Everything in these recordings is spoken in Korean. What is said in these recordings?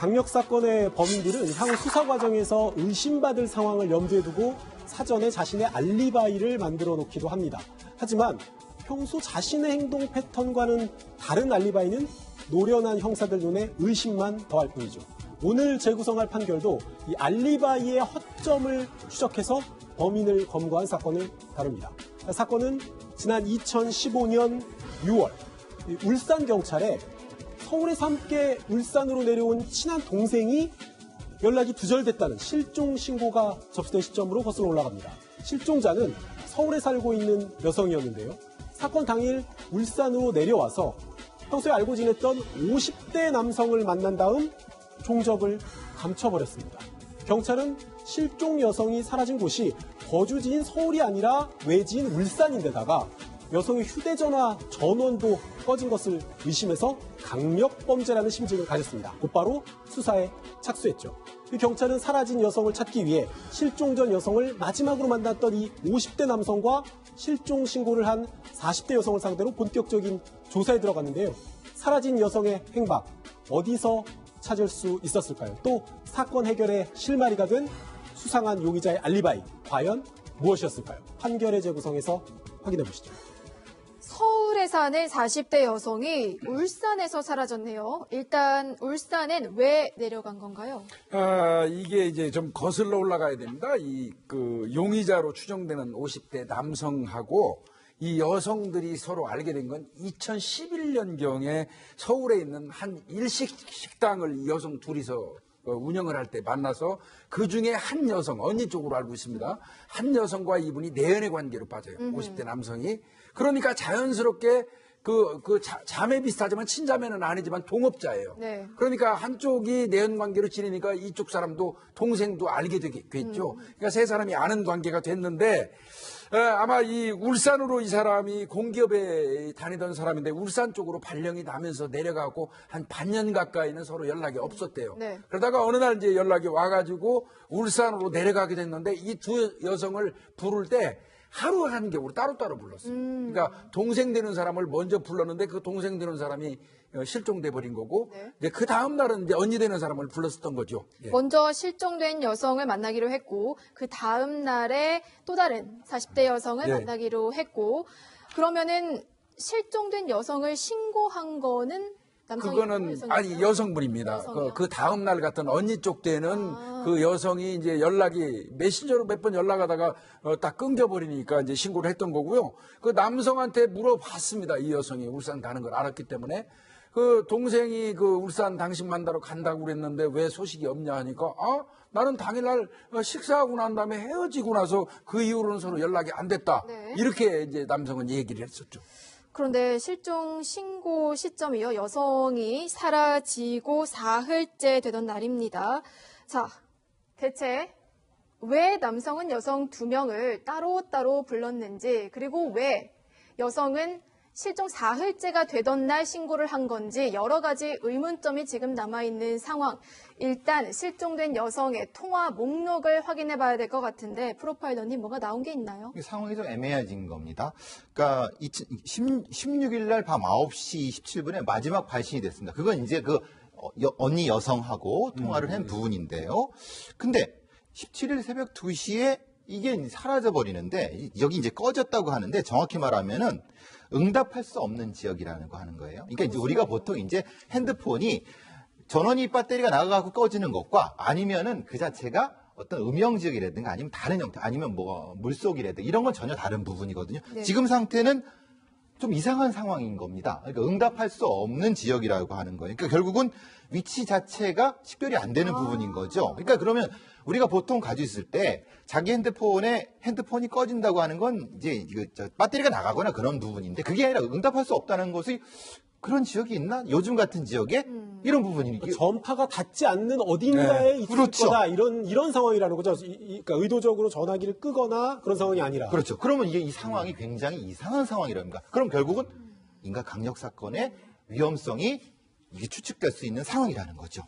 강력 사건의 범인들은 향후 수사 과정에서 의심받을 상황을 염두에 두고 사전에 자신의 알리바이를 만들어 놓기도 합니다. 하지만 평소 자신의 행동 패턴과는 다른 알리바이는 노련한 형사들 눈에 의심만 더할 뿐이죠. 오늘 재구성할 판결도 이 알리바이의 허점을 추적해서 범인을 검거한 사건을 다룹니다. 사건은 지난 2015년 6월 울산경찰에 서울에서 함께 울산으로 내려온 친한 동생이 연락이 두절됐다는 실종 신고가 접수된 시점으로 거슬러 올라갑니다. 실종자는 서울에 살고 있는 여성이었는데요. 사건 당일 울산으로 내려와서 평소에 알고 지냈던 50대 남성을 만난 다음 종적을 감춰버렸습니다. 경찰은 실종 여성이 사라진 곳이 거주지인 서울이 아니라 외지인 울산인데다가 여성의 휴대전화 전원도 꺼진 것을 의심해서 강력범죄라는 심증을 가졌습니다. 곧바로 수사에 착수했죠. 경찰은 사라진 여성을 찾기 위해 실종 전 여성을 마지막으로 만났던 이 50대 남성과 실종 신고를 한 40대 여성을 상대로 본격적인 조사에 들어갔는데요. 사라진 여성의 행방, 어디서 찾을 수 있었을까요? 또 사건 해결의 실마리가 된 수상한 용의자의 알리바이, 과연 무엇이었을까요? 판결의 재구성에서 확인해 보시죠. 서울에 사는 40대 여성이 울산에서 사라졌네요. 일단 울산엔 왜 내려간 건가요? 이게 이제 좀 거슬러 올라가야 됩니다. 용의자로 추정되는 50대 남성하고 이 여성들이 서로 알게 된 건 2011년경에 서울에 있는 한 일식당을 이 여성 둘이서 운영을 할 때 만나서 그 중에 한 여성, 언니 쪽으로 알고 있습니다. 한 여성과 이분이 내연의 관계로 빠져요. 50대 남성이. 그러니까 자연스럽게 자매 비슷하지만 친자매는 아니지만 동업자예요. 네. 그러니까 한쪽이 내연 관계로 지내니까 이쪽 사람도 동생도 알게 되겠죠. 그러니까 세 사람이 아는 관계가 됐는데 아마 이 울산으로 이 사람이 공기업에 다니던 사람인데 울산 쪽으로 발령이 나면서 내려가고 한 반년 가까이는 서로 연락이 없었대요. 네. 그러다가 어느 날 이제 연락이 와가지고 울산으로 내려가게 됐는데 이 두 여성을 부를 때 하루 한 겹으로 따로따로 불렀어요. 그러니까 동생 되는 사람을 먼저 불렀는데 그 동생 되는 사람이 실종돼 버린 거고 네. 이제 그 다음 날은 이제 언니 되는 사람을 불렀었던 거죠. 예. 먼저 실종된 여성을 만나기로 했고 그 다음 날에 또 다른 40대 여성을 예. 만나기로 했고 그러면은 실종된 여성을 신고한 거는 그거는 아니 여성분입니다. 여성이요? 그 다음 날 같은 언니 쪽 때는 그 여성이 이제 연락이 메신저로 몇 번 연락하다가 딱 끊겨버리니까 이제 신고를 했던 거고요. 그 남성한테 물어봤습니다. 이 여성이 울산 가는 걸 알았기 때문에 그 동생이 그 울산 당신 만나러 간다고 그랬는데 왜 소식이 없냐 하니까 나는 당일날 식사하고 난 다음에 헤어지고 나서 그 이후로는 서로 연락이 안 됐다. 네. 이렇게 이제 남성은 얘기를 했었죠. 그런데 실종 신고 시점이요. 여성이 사라지고 사흘째 되던 날입니다. 자, 대체 왜 남성은 여성 2명을 따로따로 불렀는지 그리고 왜 여성은 실종 사흘째가 되던 날 신고를 한 건지 여러 가지 의문점이 지금 남아있는 상황. 일단 실종된 여성의 통화 목록을 확인해 봐야 될 것 같은데 프로파일러님 뭐가 나온 게 있나요? 상황이 좀 애매해진 겁니다. 그러니까 16일 날 밤 9시 27분에 마지막 발신이 됐습니다. 그건 이제 언니 여성하고 통화를 한 부분인데요. 근데 17일 새벽 2시에 이게 사라져 버리는데 여기 이제 꺼졌다고 하는데 정확히 말하면은 응답할 수 없는 지역이라는 거 하는 거예요. 그러니까 이제 우리가 보통 이제 핸드폰이 전원이 배터리가 나가고 꺼지는 것과 아니면은 그 자체가 어떤 음영 지역이라든가 아니면 다른 형태 아니면 뭐 물속이라든가 이런 건 전혀 다른 부분이거든요. 네. 지금 상태는 좀 이상한 상황인 겁니다. 그러니까 응답할 수 없는 지역이라고 하는 거예요. 그러니까 결국은 위치 자체가 식별이 안 되는 부분인 거죠. 그러니까 그러면 우리가 보통 가지고 있을 때 자기 핸드폰이 꺼진다고 하는 건 이제 배터리가 나가거나 그런 부분인데 그게 아니라 응답할 수 없다는 것이 그런 지역이 있나? 요즘 같은 지역에 이런 부분이 전파가 닿지 않는 어딘가에 있을 그렇죠. 거다 이런 상황이라는 거죠. 그러니까 의도적으로 전화기를 끄거나 그런 상황이 아니라. 그렇죠. 그러면 이게 이 상황이 굉장히 이상한 상황이랍니다. 그럼 결국은 인가 강력 사건의 위험성이 이게 추측될 수 있는 상황이라는 거죠.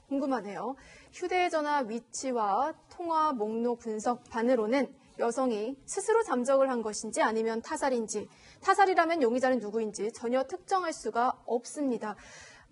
궁금하네요. 휴대전화 위치와 통화 목록 분석반으로는 여성이 스스로 잠적을 한 것인지 아니면 타살인지, 타살이라면 용의자는 누구인지 전혀 특정할 수가 없습니다.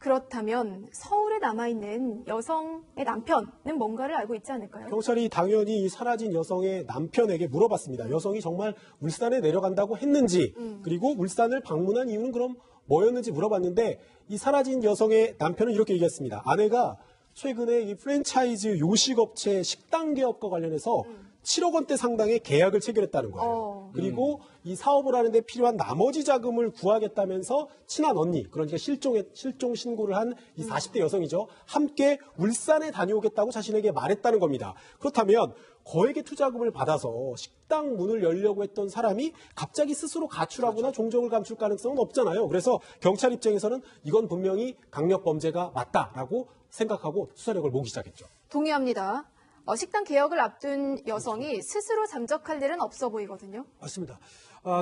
그렇다면 서울에 남아있는 여성의 남편은 뭔가를 알고 있지 않을까요? 경찰이 당연히 이 사라진 여성의 남편에게 물어봤습니다. 여성이 정말 울산에 내려간다고 했는지, 그리고 울산을 방문한 이유는 그럼 뭐였는지 물어봤는데, 이 사라진 여성의 남편은 이렇게 얘기했습니다. 아내가 최근에 이 프랜차이즈 요식업체 식당 개업과 관련해서 7억 원대 상당의 계약을 체결했다는 거예요. 그리고 이 사업을 하는데 필요한 나머지 자금을 구하겠다면서 친한 언니, 그러니까 실종 신고를 한 이 40대 여성이죠. 함께 울산에 다녀오겠다고 자신에게 말했다는 겁니다. 그렇다면 거액의 투자금을 받아서 식당 문을 열려고 했던 사람이 갑자기 스스로 가출하거나 종적을 감출 가능성은 없잖아요. 그래서 경찰 입장에서는 이건 분명히 강력 범죄가 맞다라고 생각하고 수사력을 모으기 시작했죠. 동의합니다. 식당 개혁을 앞둔 여성이 스스로 잠적할 일은 없어 보이거든요. 맞습니다.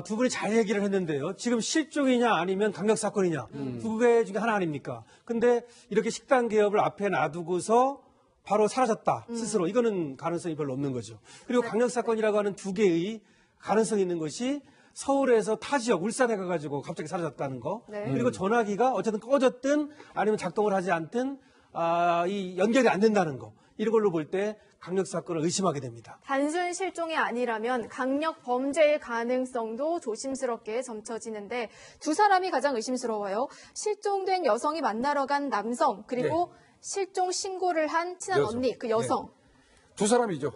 두 분이 잘 얘기를 했는데요. 지금 실종이냐 아니면 강력 사건이냐 두 개 중에 하나 아닙니까? 근데 이렇게 식당 개업을 앞에 놔두고서 바로 사라졌다 스스로 이거는 가능성이 별로 없는 거죠. 그리고 강력 사건이라고 하는 두 개의 가능성이 있는 것이 서울에서 타 지역 울산에 가가지고 갑자기 사라졌다는 거. 네. 그리고 전화기가 어쨌든 꺼졌든 아니면 작동을 하지 않든 이 연결이 안 된다는 거. 이런 걸로 볼 때 강력 사건을 의심하게 됩니다. 단순 실종이 아니라면 강력 범죄의 가능성도 조심스럽게 점쳐지는데 두 사람이 가장 의심스러워요. 실종된 여성이 만나러 간 남성 그리고 실종 신고를 한 친한 여성. 언니 그 여성. 두 사람이죠.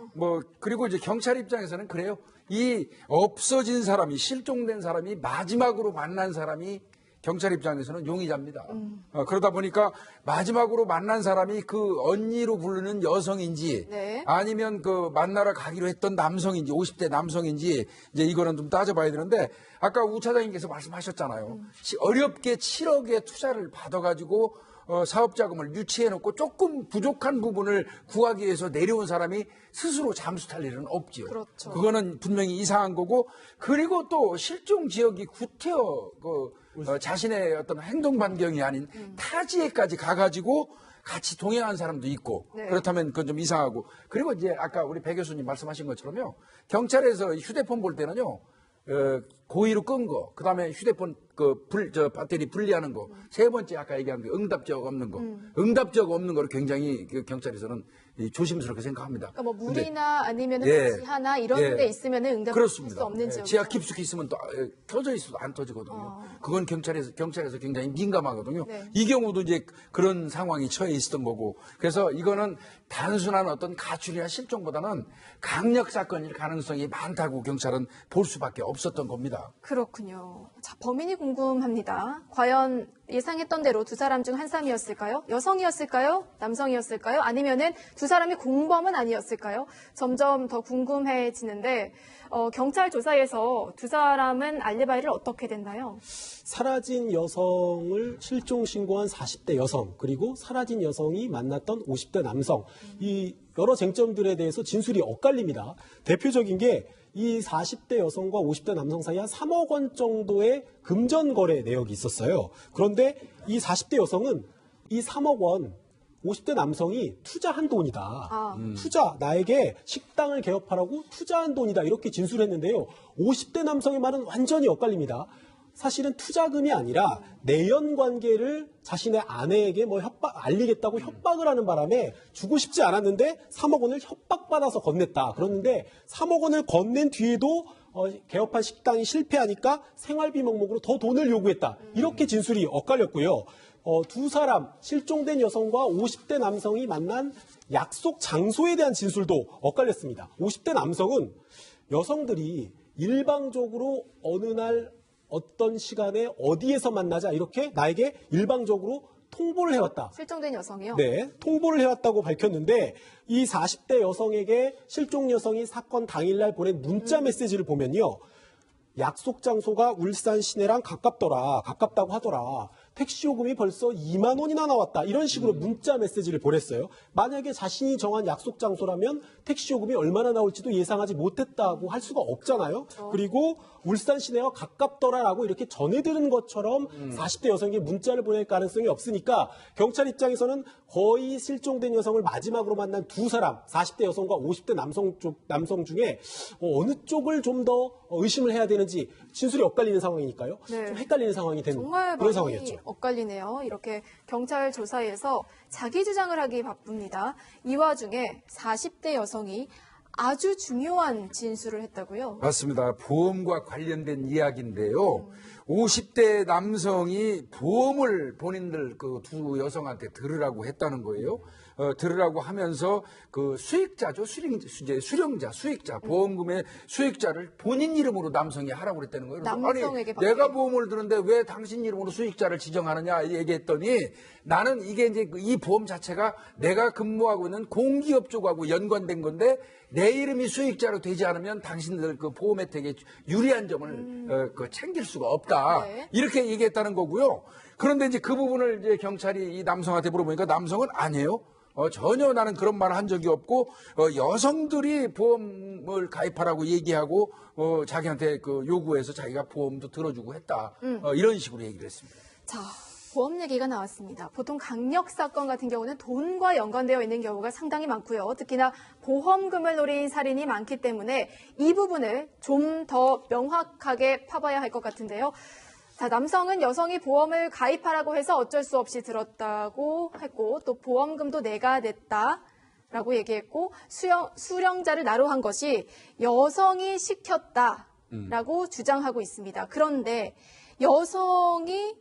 그리고 이제 경찰 입장에서는 그래요. 이 없어진 사람이, 실종된 사람이, 마지막으로 만난 사람이 경찰 입장에서는 용의자입니다. 그러다 보니까 마지막으로 만난 사람이 그 언니로 부르는 여성인지 네. 아니면 그 만나러 가기로 했던 남성인지 50대 남성인지 이제 이거는 좀 따져봐야 되는데 아까 우 차장님께서 말씀하셨잖아요. 어렵게 7억의 투자를 받아가지고 사업 자금을 유치해놓고 조금 부족한 부분을 구하기 위해서 내려온 사람이 스스로 잠수 탈 일은 없지요. 그렇죠. 그거는 분명히 이상한 거고 그리고 또 실종 지역이 구태여 자신의 어떤 행동 반경이 아닌 타지에까지 가가지고 같이 동행한 사람도 있고 네. 그렇다면 그건 좀 이상하고 그리고 이제 아까 우리 배 교수님 말씀하신 것처럼요 경찰에서 휴대폰 볼 때는요 고의로 끈 거, 그 다음에 휴대폰 배터리 분리하는 거, 세 번째 아까 얘기한 게 응답적 없는 거, 응답적 없는 거를 굉장히 그 경찰에서는 조심스럽게 생각합니다. 그러니까 뭐 물이나 아니면 예. 지하나 이런 예. 데 있으면 응답할 수 그렇습니다. 없는 지역. 지하 깊숙이 있으면 또 켜져 있어도 안 터지거든요. 그건 경찰에서 굉장히 민감하거든요. 네. 이 경우도 이제 그런 상황이 처해 있었던 거고. 그래서 이거는 단순한 어떤 가출이나 실종보다는 강력 사건일 가능성이 많다고 경찰은 볼 수밖에 없었던 겁니다. 그렇군요. 자, 범인이 궁금합니다. 과연 예상했던 대로 두 사람 중 한 사람이었을까요? 여성이었을까요? 남성이었을까요? 아니면은 두 사람이 공범은 아니었을까요? 점점 더 궁금해지는데 경찰 조사에서 두 사람은 알리바이를 어떻게 됐나요? 사라진 여성을 실종 신고한 40대 여성, 그리고 사라진 여성이 만났던 50대 남성, 이 여러 쟁점들에 대해서 진술이 엇갈립니다. 대표적인 게 이 40대 여성과 50대 남성 사이에 한 3억 원 정도의 금전 거래 내역이 있었어요. 그런데 이 40대 여성은 이 3억 원 50대 남성이 투자한 돈이다. 나에게 식당을 개업하라고 투자한 돈이다. 이렇게 진술했는데요. 50대 남성의 말은 완전히 엇갈립니다. 사실은 투자금이 아니라 내연 관계를 자신의 아내에게 알리겠다고 협박을 하는 바람에 주고 싶지 않았는데 3억 원을 협박받아서 건넸다. 그런데 3억 원을 건넨 뒤에도 개업한 식당이 실패하니까 생활비 명목으로 더 돈을 요구했다. 이렇게 진술이 엇갈렸고요. 두 사람, 실종된 여성과 50대 남성이 만난 약속 장소에 대한 진술도 엇갈렸습니다. 50대 남성은 여성들이 일방적으로 어느 날 어떤 시간에 어디에서 만나자 이렇게 나에게 일방적으로 통보를 해왔다. 실종된 여성이요? 네, 통보를 해왔다고 밝혔는데 이 40대 여성에게 실종 여성이 사건 당일날 보낸 문자 메시지를 보면요. 약속 장소가 울산 시내랑 가깝다고 하더라. 택시 요금이 벌써 2만 원이나 나왔다. 이런 식으로 문자 메시지를 보냈어요. 만약에 자신이 정한 약속 장소라면 택시 요금이 얼마나 나올지도 예상하지 못했다고 할 수가 없잖아요. 그리고 울산 시내와 가깝더라라고 이렇게 전해 들은 것처럼 40대 여성에게 문자를 보낼 가능성이 없으니까 경찰 입장에서는 거의 실종된 여성을 마지막으로 만난 두 사람, 40대 여성과 50대 남성 중에 어느 쪽을 좀 더 의심을 해야 되는지 진술이 엇갈리는 상황이니까요. 네. 좀 헷갈리는 상황이 된 정말 그런 많이 상황이었죠. 엇갈리네요. 이렇게 경찰 조사에서 자기 주장을 하기 바쁩니다. 이 와중에 40대 여성이 아주 중요한 진술을 했다고요? 맞습니다. 보험과 관련된 이야기인데요. 50대 남성이 보험을 본인들 그 두 여성한테 들으라고 했다는 거예요. 들으라고 하면서 그 수익자죠. 수령자, 보험금의 수익자를 본인 이름으로 남성이 하라고 그랬다는 거예요. 그래서 남성에게 아니, 내가 보험을 드는데 왜 당신 이름으로 수익자를 지정하느냐 얘기했더니 나는 이게 이제 이 보험 자체가 내가 근무하고 있는 공기업 쪽하고 연관된 건데 내 이름이 수익자로 되지 않으면 당신들 그 보험 혜택에 유리한 점을 그 챙길 수가 없다. 네. 이렇게 얘기했다는 거고요. 그런데 이제 그 부분을 이제 경찰이 이 남성한테 물어보니까 남성은 아니에요. 전혀 나는 그런 말을 한 적이 없고 여성들이 보험을 가입하라고 얘기하고 자기한테 그 요구해서 자기가 보험도 들어주고 했다. 이런 식으로 얘기를 했습니다. 자, 보험 얘기가 나왔습니다. 보통 강력 사건 같은 경우는 돈과 연관되어 있는 경우가 상당히 많고요. 특히나 보험금을 노린 살인이 많기 때문에 이 부분을 좀 더 명확하게 파봐야 할 것 같은데요. 자, 남성은 여성이 보험을 가입하라고 해서 어쩔 수 없이 들었다고 했고, 또 보험금도 내가 냈다라고 얘기했고, 수령자를 나로 한 것이 여성이 시켰다라고 주장하고 있습니다. 그런데 여성이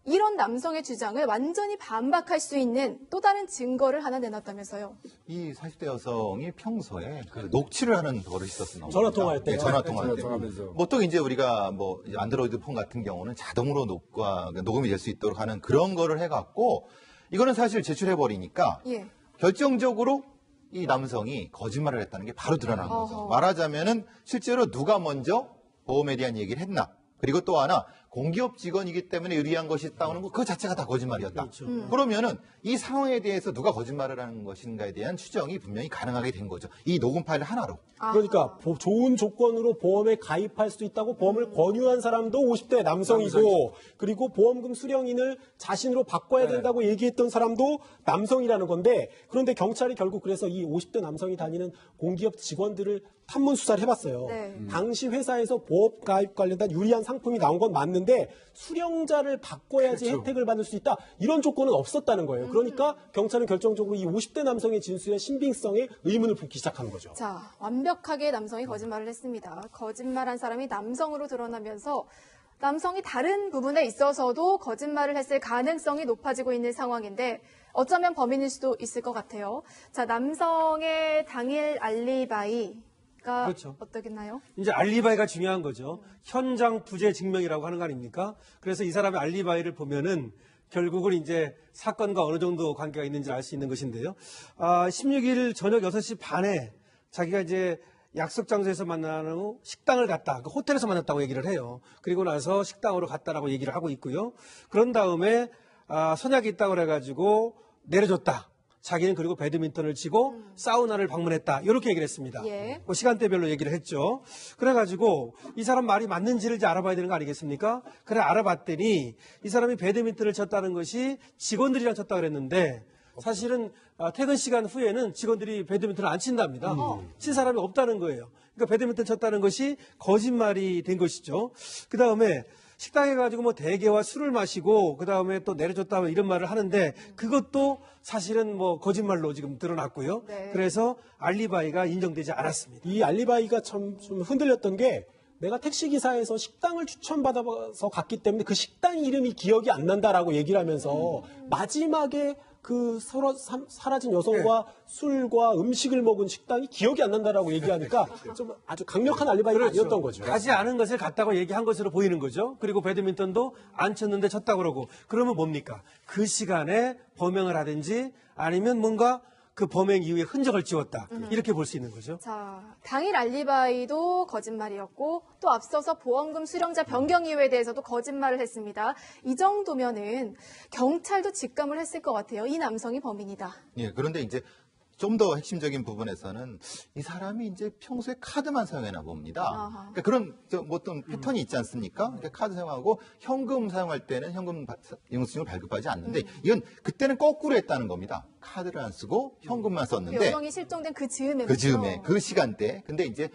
이런 남성의 주장을 완전히 반박할 수 있는 또 다른 증거를 하나 내놨다면서요. 이 40대 여성이 평소에 그 녹취를 하는 버릇이 있었습니다. 전화 통화할 때. 전화 통화할 때. 통화하면서. 보통 이제 우리가 뭐 안드로이드 폰 같은 경우는 자동으로 녹음이 될 수 있도록 하는 그런 거를 해갖고 이거는 사실 제출해버리니까 예. 결정적으로 이 남성이 거짓말을 했다는 게 바로 드러난 거죠. 어허. 말하자면은 실제로 누가 먼저 보험에 대한 얘기를 했나. 그리고 또 하나 공기업 직원이기 때문에 유리한 것이 있다는 거 그 자체가 다 거짓말이었다. 그러면은 이 상황에 대해서 누가 거짓말을 하는 것인가에 대한 추정이 분명히 가능하게 된 거죠. 이 녹음 파일 하나로. 그러니까 좋은 조건으로 보험에 가입할 수 있다고 보험을 권유한 사람도 50대 남성이고 그리고 보험금 수령인을 자신으로 바꿔야 된다고 얘기했던 사람도 남성이라는 건데 그런데 경찰이 결국 그래서 이 50대 남성이 다니는 공기업 직원들을 탐문 수사를 해봤어요. 네. 당시 회사에서 보험 가입 관련된 유리한 상품이 나온 건 맞는데 수령자를 바꿔야지 그렇죠. 혜택을 받을 수 있다. 이런 조건은 없었다는 거예요. 그러니까 경찰은 결정적으로 이 50대 남성의 진술의 신빙성에 의문을 품기 시작하는 거죠. 자, 완벽하게 남성이 거짓말을 했습니다. 거짓말한 사람이 남성으로 드러나면서 남성이 다른 부분에 있어서도 거짓말을 했을 가능성이 높아지고 있는 상황인데 어쩌면 범인일 수도 있을 것 같아요. 자, 남성의 당일 알리바이가 그렇죠. 어떻겠나요? 이제 알리바이가 중요한 거죠. 현장 부재 증명이라고 하는 거 아닙니까? 그래서 이 사람의 알리바이를 보면은 결국은 이제 사건과 어느 정도 관계가 있는지 알 수 있는 것인데요. 16일 저녁 6시 반에 자기가 이제 약속 장소에서 만나는 후 식당을 갔다. 그 호텔에서 만났다고 얘기를 해요. 그리고 나서 식당으로 갔다라고 얘기를 하고 있고요. 그런 다음에 선약이 있다고 그래가지고 내려줬다. 자기는 그리고 배드민턴을 치고 사우나를 방문했다. 이렇게 얘기를 했습니다. 예. 그 시간대별로 얘기를 했죠. 그래가지고 이 사람 말이 맞는지를 이제 알아봐야 되는 거 아니겠습니까? 그래 알아봤더니 이 사람이 배드민턴을 쳤다는 것이 직원들이랑 쳤다 그랬는데 사실은 퇴근 시간 후에는 직원들이 배드민턴을 안 친답니다. 친 사람이 없다는 거예요. 그러니까 배드민턴 쳤다는 것이 거짓말이 된 것이죠. 그 다음에 식당에 가지고 뭐 대게와 술을 마시고 그 다음에 또 내려줬다 이런 말을 하는데 그것도 사실은 뭐 거짓말로 지금 드러났고요. 네. 그래서 알리바이가 인정되지 않았습니다. 이 알리바이가 참 좀 흔들렸던 게 내가 택시기사에서 식당을 추천받아서 갔기 때문에 그 식당 이름이 기억이 안 난다라고 얘기를 하면서 마지막에 그 사라진 여성과 술과 음식을 먹은 식당이 기억이 안 난다라고 얘기하니까 좀 아주 강력한 알리바이가 아니었던 거죠. 가지 않은 것을 갔다고 얘기한 것으로 보이는 거죠. 그리고 배드민턴도 안 쳤는데 쳤다고 그러고 그러면 뭡니까? 그 시간에 범행을 하든지 아니면 뭔가 그 범행 이후에 흔적을 지웠다. 이렇게 볼 수 있는 거죠. 자, 당일 알리바이도 거짓말이었고 또 앞서서 보험금 수령자 변경 이유에 대해서도 거짓말을 했습니다. 이 정도면은 경찰도 직감을 했을 것 같아요. 이 남성이 범인이다. 예, 그런데 이제 좀 더 핵심적인 부분에서는 이 사람이 이제 평소에 카드만 사용해나 봅니다. 아하. 그러니까 그런 뭐 어떤 패턴이 있지 않습니까? 그러니까 카드 사용하고 현금 사용할 때는 현금 영수증을 발급하지 않는데 이건 그때는 거꾸로 했다는 겁니다. 카드를 안 쓰고 현금만 썼는데 여성이 실종된 그 즈음에 그 즈음에 그 시간대. 근데 이제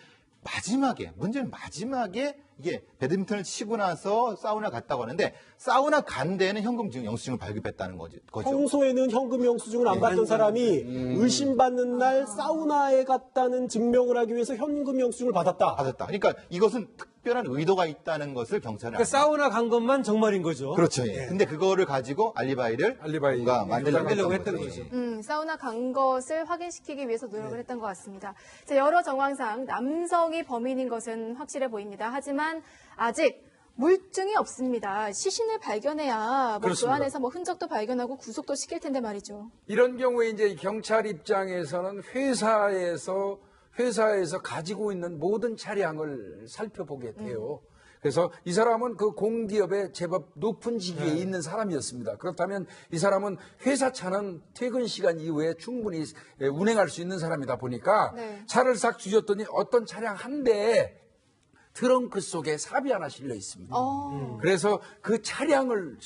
문제는 마지막에 이게 배드민턴을 치고 나서 사우나 갔다고 하는데 사우나 간 데는 현금 영수증을 발급했다는 거죠. 평소에는 현금 영수증을 안 받던 사람이 의심받는 날 사우나에 갔다는 증명을 하기 위해서 현금 영수증을 받았다. 그러니까 이것은 특별한 의도가 있다는 것을 경찰은 그러니까 사우나 간 것만 정말인 거죠. 그렇죠. 예. 근데 그거를 가지고 알리바이를 뭔가 만들려고 했던 거죠. 사우나 간 것을 확인시키기 위해서 노력을 했던 것 같습니다. 자, 여러 정황상 남성이 범인인 것은 확실해 보입니다. 하지만 아직 물증이 없습니다. 시신을 발견해야 그 그렇습니다. 안에서 흔적도 발견하고 구속도 시킬 텐데 말이죠. 이런 경우에 이제 경찰 입장에서는 회사에서 가지고 있는 모든 차량을 살펴보게 돼요. 그래서 이 사람은 그 공기업의 제법 높은 직위에 있는 사람이었습니다. 그렇다면 이 사람은 회사 차는 퇴근 시간 이후에 충분히 운행할 수 있는 사람이다 보니까 네. 차를 싹 뒤졌더니 어떤 차량 한 대에 트렁크 속에 삽이 하나 실려 있습니다. 그래서 그 차량을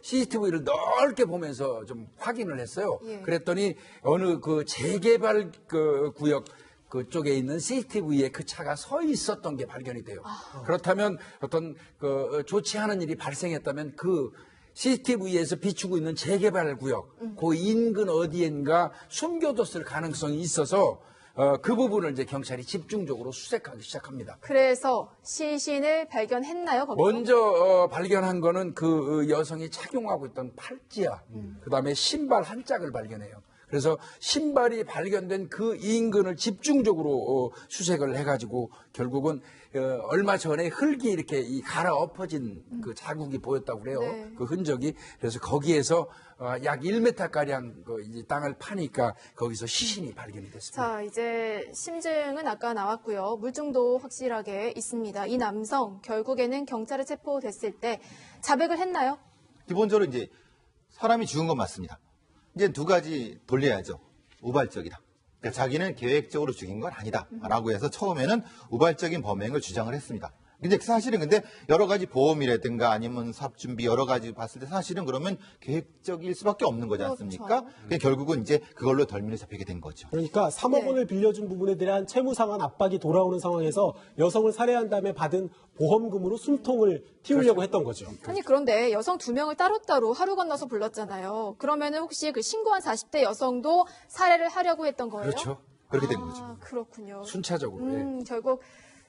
CCTV를 넓게 보면서 좀 확인을 했어요. 예. 그랬더니 어느 그 재개발 그 구역 그쪽에 있는 CCTV에 그 차가 서 있었던 게 발견이 돼요. 그렇다면 어떤 그 좋지 않은 일이 발생했다면 그 CCTV에서 비추고 있는 재개발 구역, 그 인근 어디엔가 숨겨뒀을 가능성이 있어서 그 부분을 이제 경찰이 집중적으로 수색하기 시작합니다. 그래서 시신을 발견했나요? 거기서? 먼저 발견한 거는 그 여성이 착용하고 있던 팔찌야, 그다음에 신발 한 짝을 발견해요. 그래서 신발이 발견된 그 인근을 집중적으로 수색을 해가지고 결국은 얼마 전에 흙이 이렇게 갈아엎어진 그 자국이 보였다고 그래요. 네. 그 흔적이. 그래서 거기에서 약 1m가량 이제 땅을 파니까 거기서 시신이 발견이 됐습니다. 자, 이제 심증은 아까 나왔고요. 물증도 확실하게 있습니다. 이 남성 결국에는 경찰에 체포됐을 때 자백을 했나요? 기본적으로 이제 사람이 죽은 건 맞습니다. 이제 두 가지 돌려야죠. 우발적이다. 그러니까 자기는 계획적으로 죽인 건 아니다라고 해서 처음에는 우발적인 범행을 주장을 했습니다. 근데 사실은 여러 가지 보험이라든가 아니면 사업 준비 여러 가지 봤을 때 사실은 그러면 계획적일 수밖에 없는 거지 않습니까? 그러니까 결국은 이제 그걸로 덜미를 잡히게 된 거죠. 그러니까 3억 원을 빌려준 부분에 대한 채무상환 압박이 돌아오는 상황에서 여성을 살해한 다음에 받은 보험금으로 숨통을 틔우려고 했던 거죠. 아니 그런데 여성 2명을 따로따로 하루 건너서 불렀잖아요. 그러면은 혹시 그 신고한 40대 여성도 살해를 하려고 했던 거예요? 그렇죠. 그렇게 된 거죠. 아, 그렇군요. 순차적으로. 예. 결국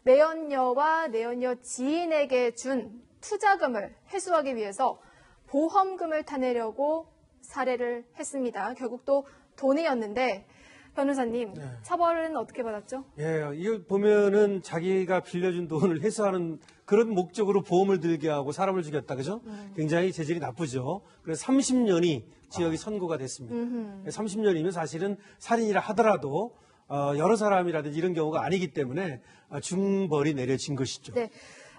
내연녀와 내연녀 지인에게 준 투자금을 회수하기 위해서 보험금을 타내려고 살해를 했습니다. 결국 또 돈이었는데 변호사님 처벌은 어떻게 받았죠? 예, 이거 보면은 자기가 빌려준 돈을 회수하는 그런 목적으로 보험을 들게 하고 사람을 죽였다, 그죠? 굉장히 재질이 나쁘죠. 그래서 30년이 지역이 선고가 됐습니다. 30년이면 사실은 살인이라 하더라도 여러 사람이라든지 이런 경우가 아니기 때문에 중벌이 내려진 것이죠. 네,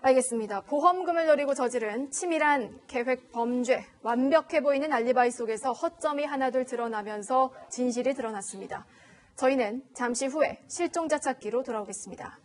알겠습니다. 보험금을 노리고 저지른 치밀한 계획 범죄, 완벽해 보이는 알리바이 속에서 허점이 하나둘 드러나면서 진실이 드러났습니다. 저희는 잠시 후에 실종자 찾기로 돌아오겠습니다.